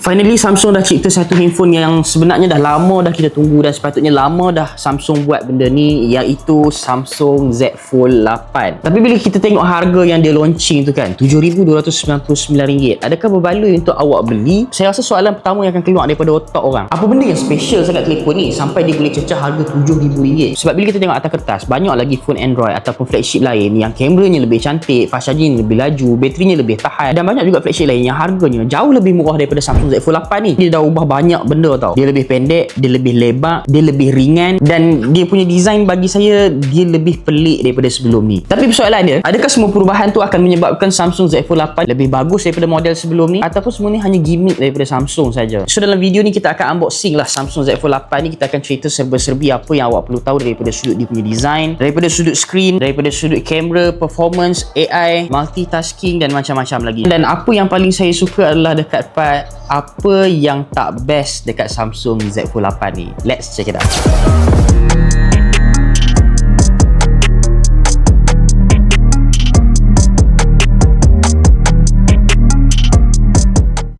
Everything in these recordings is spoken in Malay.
Finally Samsung dah cipta satu handphone yang sebenarnya dah lama dah kita tunggu dan sepatutnya lama dah Samsung buat benda ni, iaitu Samsung Z Fold 8. Tapi bila kita tengok harga yang dia launching tu kan, RM7,299, adakah berbaloi untuk awak beli? Saya rasa soalan pertama yang akan keluar daripada otak orang, apa benda yang special sangat telefon ni sampai dia boleh cecah harga RM7,000? Sebab bila kita tengok atas kertas, banyak lagi phone Android ataupun flagship lain yang kameranya lebih cantik, fast charging lebih laju, baterinya lebih tahan, dan banyak juga flagship lain yang harganya jauh lebih murah daripada Samsung Z Fold 8 ni. Dia dah ubah banyak benda tau. Dia lebih pendek, dia lebih lebar, dia lebih ringan, dan dia punya design bagi saya dia lebih pelik daripada sebelum ni. Tapi persoalan dia, adakah semua perubahan tu akan menyebabkan Samsung Z Fold 8 lebih bagus daripada model sebelum ni, ataupun semua ni hanya gimmick daripada Samsung saja? So dalam video ni kita akan unboxing lah Samsung Z Fold 8 ni. Kita akan cerita serba-serbi apa yang awak perlu tahu daripada sudut dia punya design, daripada sudut screen, daripada sudut kamera, performance, AI, multitasking dan macam-macam lagi. Dan apa yang paling saya suka adalah dekat part apa yang tak best dekat Samsung Z Fold 8 ni. Let's check it out.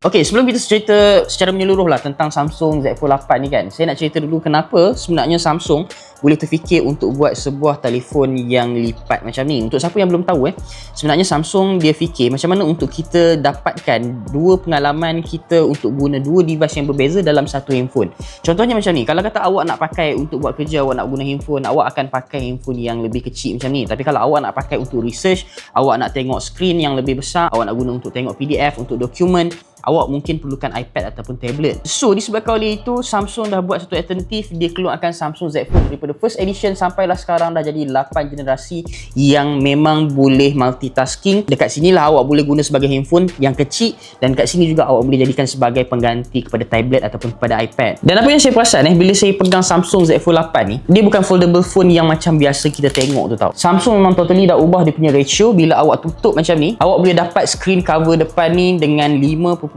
Okay, sebelum kita cerita secara menyeluruh lah tentang Samsung Z Fold 8 ni kan, saya nak cerita dulu kenapa sebenarnya Samsung boleh terfikir untuk buat sebuah telefon yang lipat macam ni. Untuk siapa yang belum tahu sebenarnya Samsung dia fikir macam mana untuk kita dapatkan dua pengalaman kita untuk guna dua device yang berbeza dalam satu handphone. Contohnya macam ni, kalau kata awak nak pakai untuk buat kerja, awak nak guna handphone, awak akan pakai handphone yang lebih kecil macam ni. Tapi kalau awak nak pakai untuk research, awak nak tengok screen yang lebih besar, awak nak guna untuk tengok PDF, untuk dokumen, awak mungkin perlukan iPad ataupun tablet. So disebabkan oleh itu, Samsung dah buat satu alternatif. Dia keluarkan Samsung Z Fold daripada first edition sampailah sekarang dah jadi 8 generasi yang memang boleh multitasking. Dekat sinilah awak boleh guna sebagai handphone yang kecil, dan kat sini juga awak boleh jadikan sebagai pengganti kepada tablet ataupun kepada iPad. Dan apa yang saya perasan bila saya pegang Samsung Z Fold 8 ni, dia bukan foldable phone yang macam biasa kita tengok tu tau. Samsung memang totally dah ubah dia punya ratio. Bila awak tutup macam ni, awak boleh dapat screen cover depan ni dengan 5.5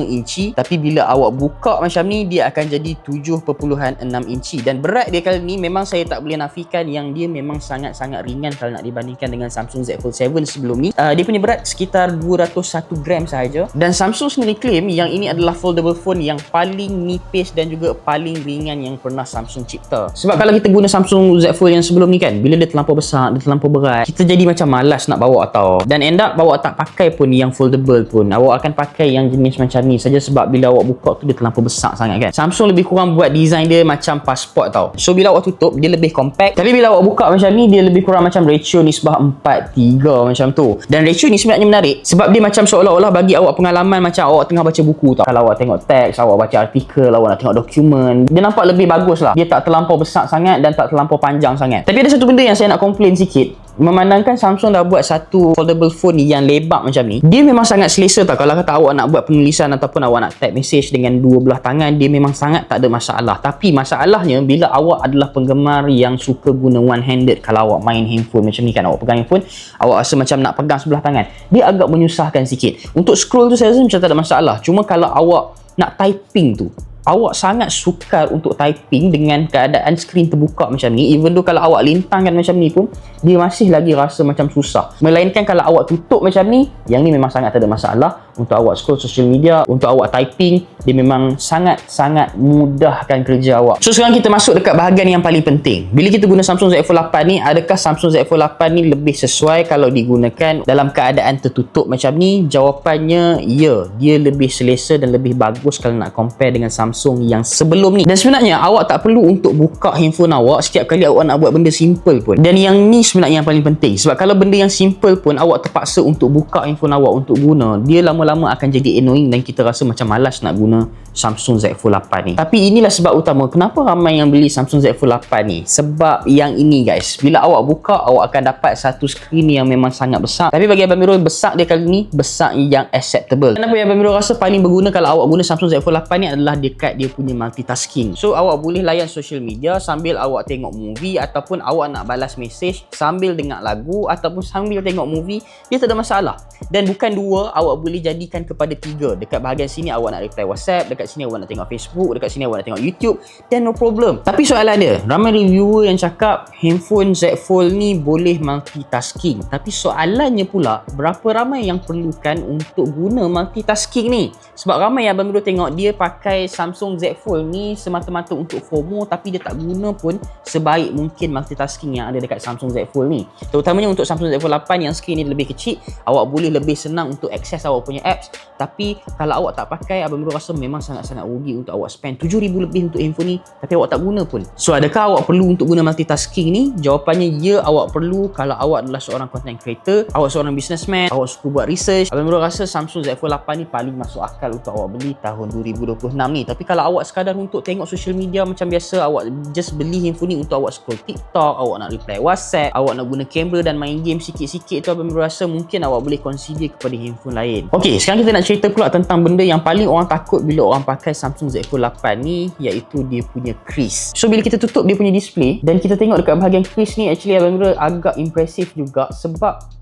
inci, tapi bila awak buka macam ni, dia akan jadi 7.6 inci. Dan berat dia kali ni memang saya tak boleh nafikan yang dia memang sangat-sangat ringan kalau nak dibandingkan dengan Samsung Z Fold 7 sebelum ni. Dia punya berat sekitar 201 gram sahaja. Dan Samsung sendiri claim yang ini adalah foldable phone yang paling nipis dan juga paling ringan yang pernah Samsung cipta. Sebab kalau kita guna Samsung Z Fold yang sebelum ni kan, bila dia terlampau besar, dia terlampau berat, kita jadi macam malas nak bawa tau. Dan end up awak tak pakai pun yang foldable pun, awak akan pakai yang jenis macam ni saja, sebab bila awak buka tu dia terlampau besar sangat kan. Samsung lebih kurang buat design dia macam pasport tau. So bila awak tutup dia lebih compact, tapi bila awak buka macam ni dia lebih kurang macam ratio nisbah 4:3 macam tu. Dan ratio ni sebenarnya menarik sebab dia macam seolah-olah bagi awak pengalaman macam awak tengah baca buku tau. Kalau awak tengok teks, awak baca artikel, awak nak tengok dokumen, dia nampak lebih bagus lah. Dia tak terlampau besar sangat dan tak terlampau panjang sangat. Tapi ada satu benda yang saya nak komplain sikit. Memandangkan Samsung dah buat satu foldable phone yang lebar macam ni, dia memang sangat selesa tau. Kalau kata awak nak buat penulisan ataupun awak nak type message dengan dua belah tangan, dia memang sangat tak ada masalah. Tapi masalahnya bila awak adalah penggemar yang suka guna one handed, kalau awak main handphone macam ni kan, awak pegang handphone, awak rasa macam nak pegang sebelah tangan, dia agak menyusahkan sikit. Untuk scroll tu saya rasa macam tak ada masalah. Cuma kalau awak nak typing tu, awak sangat sukar untuk typing dengan keadaan skrin terbuka macam ni. Even though kalau awak lintangkan macam ni pun, dia masih lagi rasa macam susah. Melainkan kalau awak tutup macam ni, yang ni memang sangat tak ada masalah. Untuk awak scroll social media, untuk awak typing, dia memang sangat-sangat mudahkan kerja awak. So sekarang kita masuk dekat bahagian yang paling penting. Bila kita guna Samsung Z Fold 8 ni, adakah Samsung Z Fold 8 ni lebih sesuai kalau digunakan dalam keadaan tertutup macam ni? Jawapannya ya, dia lebih selesa dan lebih bagus kalau nak compare dengan Samsung yang sebelum ni. Dan sebenarnya awak tak perlu untuk buka handphone awak setiap kali awak nak buat benda simple pun. Dan yang ni sebenarnya yang paling penting, sebab kalau benda yang simple pun awak terpaksa untuk buka handphone awak untuk guna, dia lama-lama akan jadi annoying dan kita rasa macam malas nak guna Samsung Z Fold 8 ni. Tapi inilah sebab utama kenapa ramai yang beli Samsung Z Fold 8 ni. Sebab yang ini guys, bila awak buka, awak akan dapat satu skrin yang memang sangat besar. Tapi bagi Abang Mirul, besar dia kali ni besar yang acceptable. Dan apa yang Abang Mirul rasa paling berguna kalau awak guna Samsung Z Fold 8 ni adalah dia dekat dia punya multitasking. So awak boleh layan social media sambil awak tengok movie, ataupun awak nak balas mesej sambil dengar lagu, ataupun sambil tengok movie. Dia tak ada masalah. Dan bukan dua, awak boleh jadikan kepada tiga. Dekat bahagian sini awak nak reply WhatsApp, dekat sini awak nak tengok Facebook, dekat sini awak nak tengok YouTube, then no problem. Tapi soalan dia, ramai reviewer yang cakap handphone Z Fold ni boleh multitasking. Tapi soalannya pula, berapa ramai yang perlukan untuk guna multitasking ni? Sebab ramai yang Abang Miru tengok dia pakai Samsung Z Fold ni semata-mata untuk FOMO, tapi dia tak guna pun sebaik mungkin multitasking yang ada dekat Samsung Z Fold ni. Terutamanya untuk Samsung Z Fold 8 yang skrin ni lebih kecil, awak boleh lebih senang untuk akses awak punya apps. Tapi kalau awak tak pakai, Abang Miru rasa memang sangat-sangat rugi untuk awak spend 7,000 lebih untuk handphone ni, tapi awak tak guna pun. So adakah awak perlu untuk guna multitasking ni? Jawapannya ya, awak perlu kalau awak adalah seorang content creator, awak seorang businessman, awak suka buat research. Abang Miru rasa Samsung Z Fold 8 ni paling masuk akal untuk awak beli tahun 2026 ni. Tapi kalau awak sekadar untuk tengok social media macam biasa, awak just beli handphone ni untuk awak scroll TikTok, awak nak reply WhatsApp, awak nak guna kamera dan main game sikit-sikit tu, Abang Miru rasa mungkin awak boleh consider kepada handphone lain. Okey, sekarang kita nak cerita pula tentang benda yang paling orang takut bila orang pakai Samsung Z Fold 8 ni, iaitu dia punya crease. So bila kita tutup dia punya display dan kita tengok dekat bahagian crease ni, actually Abang Miru agak impresif juga sebab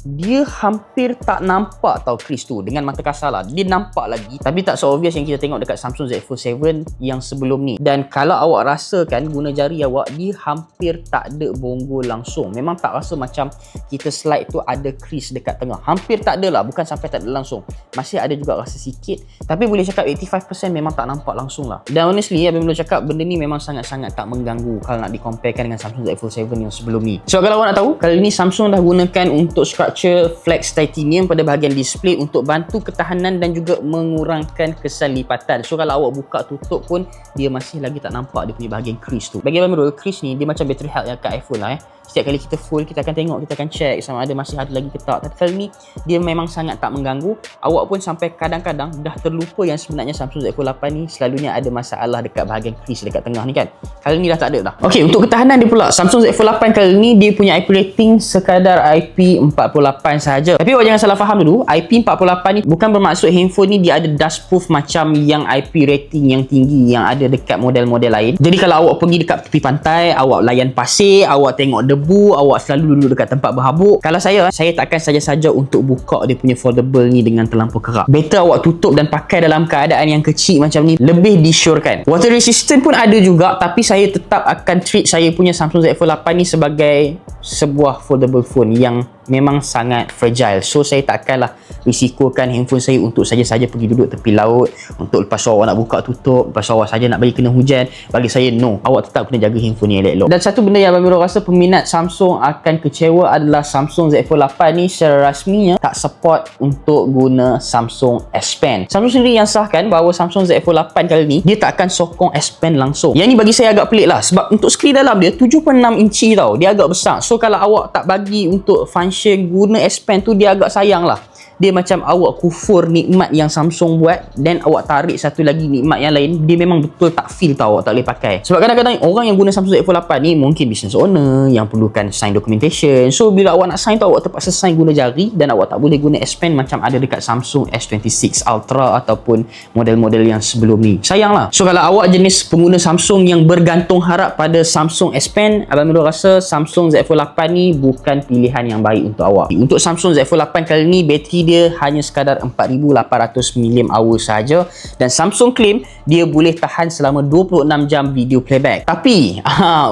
dia hampir tak nampak tau crease tu. Dengan mata kasar lah, dia nampak lagi, tapi tak se-obvious yang kita tengok dekat Samsung Z Fold 7 yang sebelum ni. Dan kalau awak rasakan guna jari awak, dia hampir tak ada bonggol langsung. Memang tak rasa macam kita slide tu ada crease dekat tengah. Hampir tak ada lah, bukan sampai tak ada langsung. Masih ada juga rasa sikit, tapi boleh cakap 85% memang tak nampak langsung lah. Dan honestly, Abang boleh cakap benda ni memang sangat-sangat tak mengganggu kalau nak dikomparekan dengan Samsung Z Fold 7 yang sebelum ni. So kalau awak nak tahu, kali ni Samsung dah gunakan untuk structure flex titanium pada bahagian display untuk bantu ketahanan dan juga mengurangkan kesan lipatan. So kalau awak buka tutup pun dia masih lagi tak nampak dia punya bahagian crease tu. Bagi Abang Mirul, crease ni dia macam battery health yang kat iPhone lah. Setiap kali kita full, kita akan tengok, kita akan check sama ada masih ada lagi ke tak. Tapi kali ni dia memang sangat tak mengganggu. Awak pun sampai kadang-kadang dah terlupa yang sebenarnya Samsung Z Fold 8 ni selalunya ada masalah dekat bahagian crease dekat tengah ni kan. Kali ni dah tak ada dah. Okey, untuk ketahanan dia pula, Samsung Z Fold 8 kali ni dia punya IP rating sekadar IP48 sahaja. Tapi awak jangan salah faham dulu, IP48 ni bukan bermaksud handphone ni dia ada dust proof macam yang IP rating yang tinggi yang ada dekat model-model lain. Jadi kalau awak pergi dekat tepi pantai, awak layan pasir, awak tengok debu, awak selalu duduk dekat tempat berhabuk. Kalau saya takkan saja-saja untuk buka dia punya foldable ni dengan terlampau kerap. Better awak tutup dan pakai dalam keadaan yang kecil macam ni, lebih disyorkan. Water resistant pun ada juga, tapi saya tetap akan treat saya punya Samsung Z Fold 8 ni sebagai sebuah foldable phone yang memang sangat fragile. So saya takkanlah risikokan handphone saya untuk saja-saja pergi duduk tepi laut, untuk lepas tu awak nak buka tutup, lepas tu awak saja nak bagi kena hujan. Bagi saya no, awak tetap kena jaga handphone ni elok-elok. Dan satu benda yang Abang Mirul rasa peminat Samsung akan kecewa adalah Samsung Z Fold 8 ni secara rasminya tak support untuk guna Samsung S Pen. Samsung sendiri yang sahkan bahawa Samsung Z Fold 8 kali ni dia tak akan sokong S Pen langsung. Yang ni bagi saya agak pelik lah, sebab untuk skrin dalam dia 7.6 inci tau, dia agak besar. So kalau awak tak bagi untuk function guna S Pen tu, dia agak sayang lah. Dia macam awak kufur nikmat yang Samsung buat dan awak tarik satu lagi nikmat yang lain. Dia memang betul tak feel tau, awak tak boleh pakai. Sebab kadang-kadang orang yang guna Samsung Z Fold 8 ni mungkin business owner yang perlukan sign documentation. So bila awak nak sign tu, awak terpaksa sign guna jari dan awak tak boleh guna S Pen macam ada dekat Samsung S26 Ultra ataupun model-model yang sebelum ni. Sayang lah. So kalau awak jenis pengguna Samsung yang bergantung harap pada Samsung S Pen, Abang Mirul rasa Samsung Z Fold 8 ni bukan pilihan yang baik untuk awak. Untuk Samsung Z Fold 8 kali ni, bateri dia hanya sekadar 4800 mAh saja dan Samsung claim dia boleh tahan selama 26 jam video playback. Tapi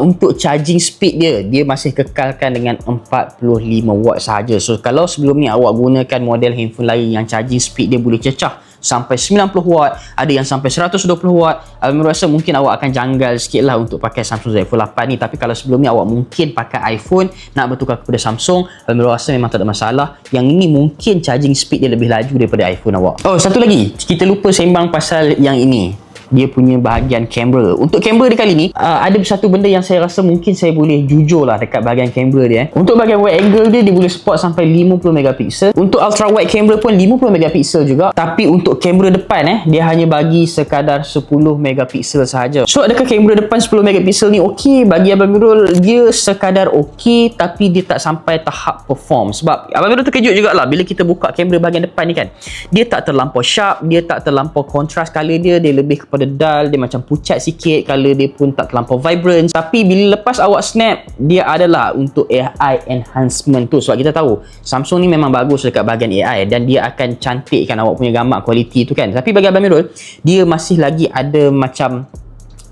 untuk charging speed dia masih kekalkan dengan 45 watt sahaja. So kalau sebelum ni awak gunakan model handphone lain yang charging speed dia boleh cecah sampai 90 watt, ada yang sampai 120 watt, Abang rasa mungkin awak akan janggal sikit lah untuk pakai Samsung Z Fold 8 ni. Tapi kalau sebelum ni awak mungkin pakai iPhone, nak bertukar kepada Samsung, Abang rasa memang tak ada masalah. Yang ini mungkin charging speed dia lebih laju daripada iPhone awak. Oh, satu lagi, kita lupa sembang pasal yang ini, dia punya bahagian kamera. Untuk kamera dia kali ni ada satu benda yang saya rasa mungkin saya boleh jujur lah dekat bahagian kamera dia. Untuk bahagian wide angle dia boleh support sampai 50 megapiksel. Untuk ultra wide kamera pun 50 megapiksel juga. Tapi untuk kamera depan dia hanya bagi sekadar 10 megapiksel sahaja. So adakah kamera depan 10 megapiksel ni okey? Bagi Abang Mirul, dia sekadar okey, tapi dia tak sampai tahap perform. Sebab Abang Mirul terkejut jugalah bila kita buka kamera bahagian depan ni kan. Dia tak terlampau sharp, dia tak terlampau kontras color dia lebih kepada daripada dull, dia macam pucat sikit, color dia pun tak terlampau vibrant. Tapi bila lepas awak snap, dia adalah untuk AI enhancement tu. Sebab kita tahu Samsung ni memang bagus dekat bahagian AI dan dia akan cantikkan awak punya gambar, kualiti tu kan. Tapi bagi Abang Mirul, dia masih lagi ada macam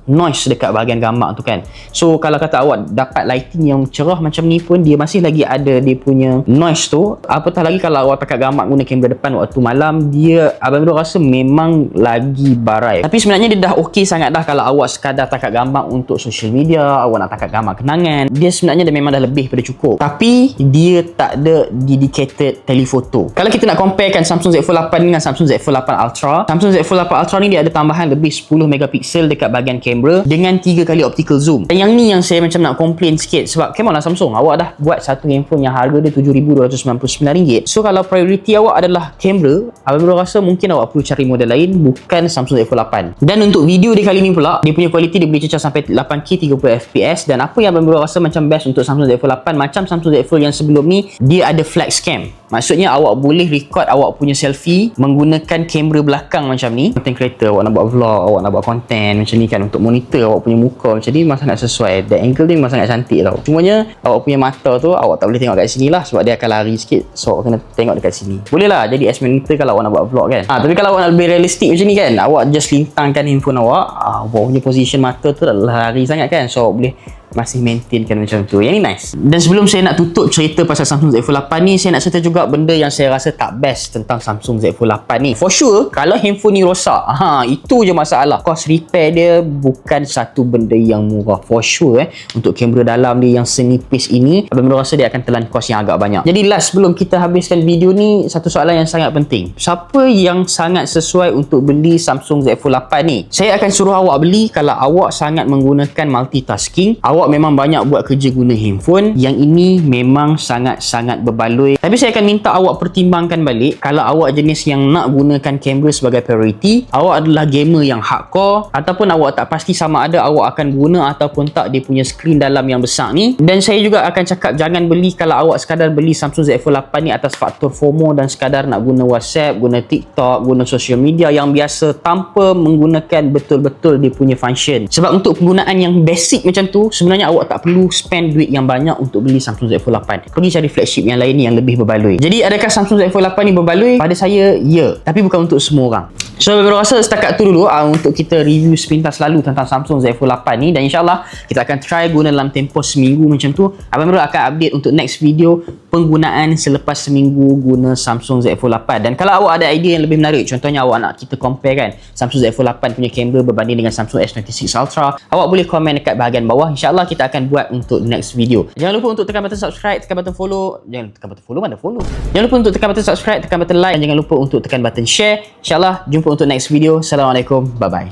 noise dekat bahagian gambar tu kan. So kalau kata awak dapat lighting yang cerah macam ni pun, dia masih lagi ada dia punya noise tu. Apatah lagi kalau awak takat gambar guna kamera depan waktu malam, dia Abang Mirul rasa memang lagi barai. Tapi sebenarnya dia dah okey sangat dah kalau awak sekadar takat gambar untuk social media, awak nak takat gambar kenangan. Dia sebenarnya dah memang dah lebih pada cukup. Tapi dia tak ada dedicated telephoto. Kalau kita nak comparekan Samsung Z Fold 8 dengan Samsung Z Fold 8 Ultra, Samsung Z Fold 8 Ultra ni dia ada tambahan lebih 10 megapiksel dekat bahagian kamera dengan 3 kali optical zoom. Dan yang ni yang saya macam nak komplain sikit, sebab come on lah Samsung, awak dah buat satu handphone yang harga dia RM7,299. So kalau priority awak adalah kamera, Abang Mirul rasa mungkin awak perlu cari model lain, bukan Samsung Z Fold 8. Dan untuk video dia kali ni pula, dia punya kualiti dia boleh cecah sampai 8K 30fps. Dan apa yang Abang Mirul rasa macam best untuk Samsung Z Fold 8, macam Samsung Z Fold yang sebelum ni, dia ada flex cam. Maksudnya awak boleh record awak punya selfie menggunakan kamera belakang macam ni. Content creator, awak nak buat vlog, awak nak buat content macam ni kan, untuk monitor awak punya muka macam ni memang sangat sesuai. The angle dia memang sangat cantik tau. Cumanya awak punya mata tu awak tak boleh tengok kat sini lah, sebab dia akan lari sikit. So awak kena tengok dekat sini. Boleh lah jadi as monitor kalau awak nak buat vlog kan. Tapi kalau awak nak lebih realistik macam ni kan, awak just lintangkan handphone awak, awak punya position mata tu dah lari sangat kan. So awak boleh masih maintainkan macam tu. Yang ni nice. Dan sebelum saya nak tutup cerita pasal Samsung Z Fold 8 ni, saya nak cerita juga benda yang saya rasa tak best tentang Samsung Z Fold 8 ni. For sure, kalau handphone ni rosak, itu je masalah. Cost repair dia bukan satu benda yang murah. For sure untuk kamera dalam dia yang senipis ini, Abang Mirul rasa dia akan telan cost yang agak banyak. Jadi last, sebelum kita habiskan video ni, satu soalan yang sangat penting. Siapa yang sangat sesuai untuk beli Samsung Z Fold 8 ni? Saya akan suruh awak beli kalau awak sangat menggunakan multitasking, awak memang banyak buat kerja guna handphone. Yang ini memang sangat-sangat berbaloi. Tapi saya akan minta awak pertimbangkan balik, kalau awak jenis yang nak gunakan kamera sebagai priority, awak adalah gamer yang hardcore, ataupun awak tak pasti sama ada awak akan guna ataupun tak dia punya skrin dalam yang besar ni. Dan saya juga akan cakap jangan beli kalau awak sekadar beli Samsung Z Fold 8 ni atas faktor FOMO dan sekadar nak guna WhatsApp, guna TikTok, guna social media yang biasa tanpa menggunakan betul-betul dia punya function. Sebab untuk penggunaan yang basic macam tu, sebenarnya awak tak perlu spend duit yang banyak untuk beli Samsung Z Fold 8. Pergi cari flagship yang lain ni yang lebih berbaloi. Jadi adakah Samsung Z Fold 8 ni berbaloi? Pada saya, ya. Tapi bukan untuk semua orang. So, saya rasa setakat tu dulu untuk kita review sepintas lalu tentang Samsung Z Fold 8 ni. Dan insyaAllah kita akan try guna dalam tempoh seminggu macam tu. Abang Mirul akan update untuk next video penggunaan selepas seminggu guna Samsung Z Fold 8. Dan kalau awak ada idea yang lebih menarik, contohnya awak nak kita compare kan Samsung Z Fold 8 punya kamera berbanding dengan Samsung S26 Ultra, awak boleh komen dekat bahagian bawah. InsyaAllah kita akan buat untuk next video. Jangan lupa untuk tekan button subscribe, tekan button follow. Jangan tekan button follow, mana follow? Jangan lupa untuk tekan button subscribe, tekan button like, dan jangan lupa untuk tekan button share. InsyaAllah jumpa untuk next video. Assalamualaikum. Bye bye.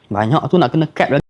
Banyak tu nak kena cut.